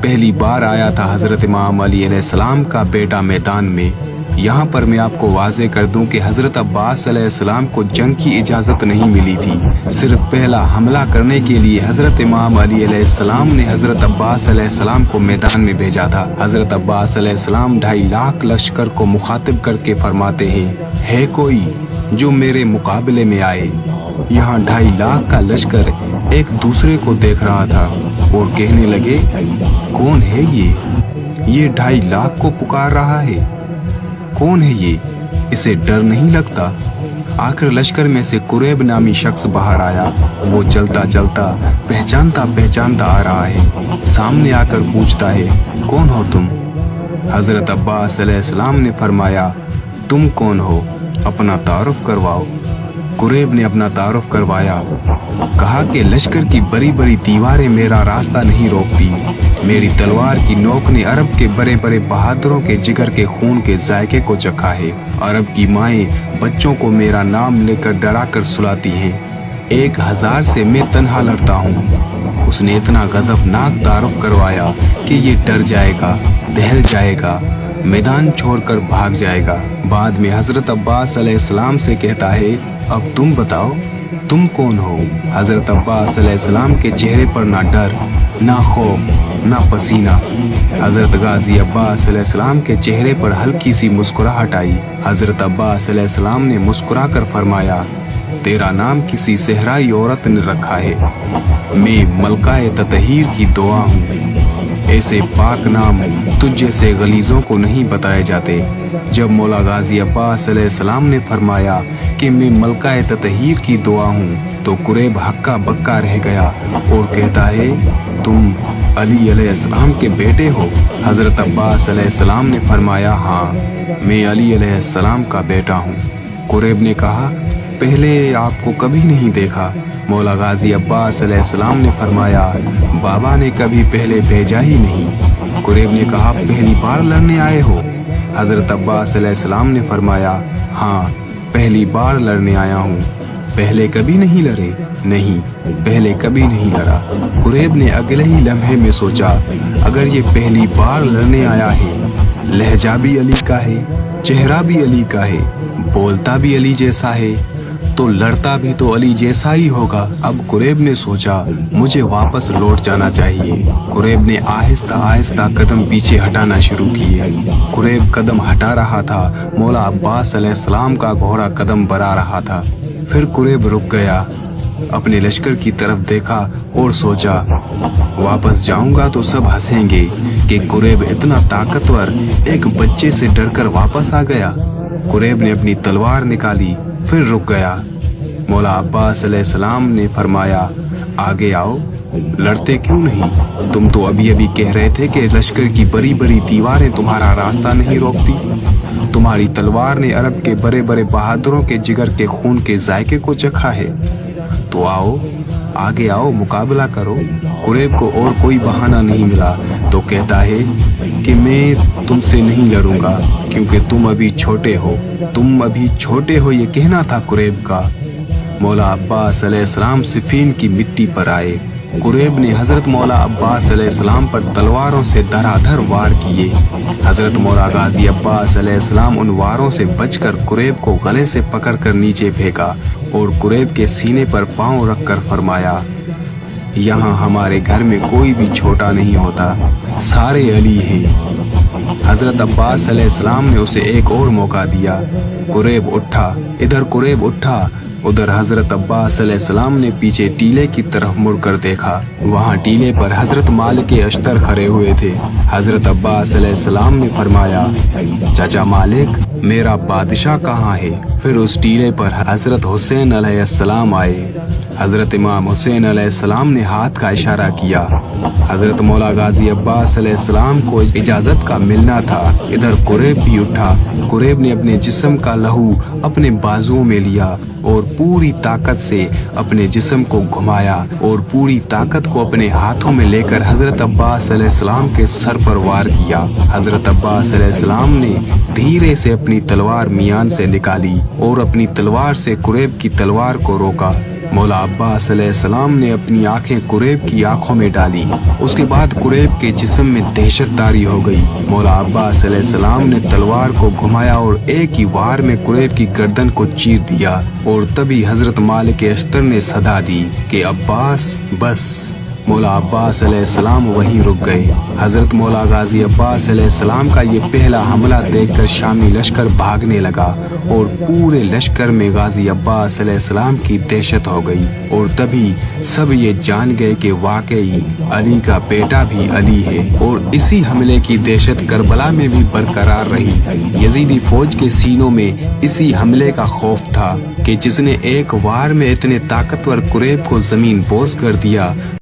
पहली बार आया था हज़रत इमाम अली अलैहिस्सलाम का बेटा मैदान में। यहाँ पर मैं आपको वाज़े कर दूं कि हज़रत अब्बास अलैहिस्सलाम को जंग की इजाज़त नहीं मिली थी। सिर्फ पहला हमला करने के लिए हज़रत इमाम अली अलैहिस्सलाम ने हज़रत अब्बास अलैहिस्सलाम को मैदान में भेजा था। हज़रत अब्बास अलैहिस्सलाम 2.5 लाख लश्कर को मुखातिब करके फरमाते हैं, है कोई जो मेरे मुकाबले में आए। यहाँ 2.5 लाख का लश्कर एक दूसरे को देख रहा था और कहने लगे, कौन है ये 2.5 लाख को पुकार रहा है, कौन है ये, इसे डर नहीं लगता। आखिर लश्कर में से कुरैब नामी शख्स बाहर आया। वो चलता चलता पहचानता आ रहा है। सामने आकर पूछता है, कौन हो तुम? हज़रत अब्बास अलैहिस्सलाम ने फरमाया, तुम कौन हो, अपना तारुफ करवाओ। कुरैब ने अपना तारुफ करवाया। कहा कि लश्कर की बड़ी बड़ी दीवारें मेरा रास्ता नहीं रोकती। मेरी तलवार की नोक ने अरब के बड़े बड़े बहादुरों के जिगर के खून के जायके को चखा है। अरब की माएँ बच्चों को मेरा नाम लेकर डरा कर सुलाती हैं। 1000 से मैं तन्हा लड़ता हूँ। उसने इतना गजबनाक तारुफ करवाया कि ये डर जाएगा, दहल जाएगा, मैदान छोड़कर भाग जाएगा। बाद में हज़रत अब्बास अलैहिस्सलाम से कहता है, अब तुम बताओ, तुम कौन हो? हज़रत अब्बास अलैहिस्सलाम के चेहरे पर ना डर, ना खौफ, ना पसीना। हज़रत गाजी अब्बास अलैहिस्सलाम के चेहरे पर हल्की सी मुस्कुराहट आई। हज़रत अब्बास अलैहिस्सलाम ने मुस्कुरा कर फरमाया, तेरा नाम किसी सहराई औरत ने रखा है। मैं मलकाए ततहीर की दुआ हूँ। ऐसे पाक नाम तुझ जैसे गलीजों को नहीं बताए जाते। जब मौला गाजी अब्बास अलैहिस्सलाम ने फरमाया कि मैं मलकाए ततहीर की दुआ हूँ, तो कुरैब हक्का बक्का रह गया और कहता है, तुम अली अलैहिस्सलाम के बेटे हो? हज़रत अब्बास अलैहिस्सलाम ने फरमाया, हाँ, मैं अली अलैहिस्सलाम का बेटा हूँ। कुरैब ने कहा, पहले आपको कभी नहीं देखा। मौला गाजी अब्बास अलैहिस्सलाम ने फरमाया, बाबा ने कभी पहले भेजा ही नहीं। कुरैब ने कहा, पहली बार लड़ने आए हो? हज़रत अब्बास अलैहिस्सलाम ने फरमाया, हाँ, पहली बार लड़ने आया हूँ। पहले कभी नहीं लड़े? नहीं, पहले कभी नहीं लड़ा। कुरैब ने अगले ही लम्हे में सोचा, अगर ये पहली बार लड़ने आया है, लहजा भी अली का है, चेहरा भी अली का है, बोलता भी अली जैसा है, तो लड़ता भी तो अली जैसा ही होगा। अब कुरैब ने सोचा, मुझे वापस लौट जाना चाहिए। कुरैब ने आहिस्ता आहिस्ता कदम पीछे हटाना शुरू किए। कुरैब कदम हटा रहा था, मौला अब्बास अलैहिस्सलाम का घोड़ा कदम बढ़ा रहा था। फिर कुरैब रुक गया, अपने लश्कर की तरफ देखा और सोचा, वापस जाऊंगा तो सब हंसेंगे कि कुरैब इतना ताकतवर एक बच्चे से डरकर वापस आ गया। कुरैब ने अपनी तलवार निकाली, फिर रुक गया। मौला अब्बास अलैहिस्सलाम ने फरमाया, आगे आओ, लड़ते क्यों नहीं? तुम तो अभी अभी कह रहे थे कि लश्कर की बड़ी बड़ी दीवारें तुम्हारा रास्ता नहीं रोकती। तुम्हारी तलवार ने अरब के बड़े बड़े बहादुरों के जिगर के खून के जायके को चखा है। तो आओ, आगे आओ, मुकाबला करो। कुरैब को और कोई बहाना नहीं मिला तो कहता है कि मैं तुमसे नहीं लड़ूंगा क्योंकि तुम अभी छोटे हो। तुम अभी छोटे हो, ये कहना था कुरैब का। मौला अब्बास अलैहिस्सलाम सिफीन की मिट्टी पर आए। कुरैब ने हज़रत मौला अब्बास अलैहिस्सलाम पर तलवारों से धराधर वार किए। हज़रत मौला गाजी अब्बास अलैहिस्सलाम उन वारों से बचकर कुरैब को गले से पकड़कर नीचे फेंका और कुरैब के सीने पर पांव रखकर फरमाया, यहाँ हमारे घर में कोई भी छोटा नहीं होता, सारे अली हैं। हज़रत अब्बास अलैहिस्सलाम ने उसे एक और मौका दिया। कुरैब उठा, इधर कुरैब उठा, उधर हज़रत अब्बास अलैहिस्सलाम ने पीछे टीले की तरफ मुड़कर देखा। वहाँ टीले पर हज़रत मालिक अश्तर खड़े हुए थे। हज़रत अब्बास अलैहिस्सलाम ने फरमाया, चाचा मालिक, मेरा बादशाह कहाँ है? फिर उस टीले पर हज़रत हुसैन अलैहिस्सलाम आए। हज़रत इमाम हुसैन अलैहिस्सलाम ने हाथ का इशारा किया। हज़रत मौला गाजी अब्बास अलैहिस्सलाम को इजाज़त का मिलना था। इधर कुरैब भी उठा। कुरैब ने अपने जिस्म का लहू अपने बाजुओं में लिया और पूरी ताकत से अपने जिस्म को घुमाया और पूरी ताकत को अपने हाथों में लेकर हज़रत अब्बास अलैहिस्सलाम के सर पर वार किया। हज़रत अब्बास अलैहिस्सलाम ने धीरे से अपनी तलवार मियान से निकाली और अपनी तलवार से कुरैब की तलवार को रोका। مولا عباس علیہ السلام نے اپنی آنکھیں قریب کی آنکھوں میں ڈالی. اس کے بعد قریب کے جسم میں دہشت داری ہو گئی. مولا عباس علیہ السلام نے تلوار کو گھمایا اور ایک ہی وار میں قریب کی گردن کو چیر دیا. اور تبھی حضرت مالک اشتر نے صدا دی کہ عباس بس. مولا عباس علیہ السلام وہیں رک گئے. حضرت مولا غازی عباس علیہ السلام کا یہ پہلا حملہ دیکھ کر شامی لشکر بھاگنے لگا اور پورے لشکر میں غازی عباس علیہ السلام کی دہشت ہو گئی. اور تبھی سب یہ جان گئے کہ واقعی علی کا بیٹا بھی علی ہے. اور اسی حملے کی دہشت کربلا میں بھی برقرار رہی. یزیدی فوج کے سینوں میں اسی حملے کا خوف تھا کہ جس نے ایک وار میں اتنے طاقتور قریب کو زمین بوس کر دیا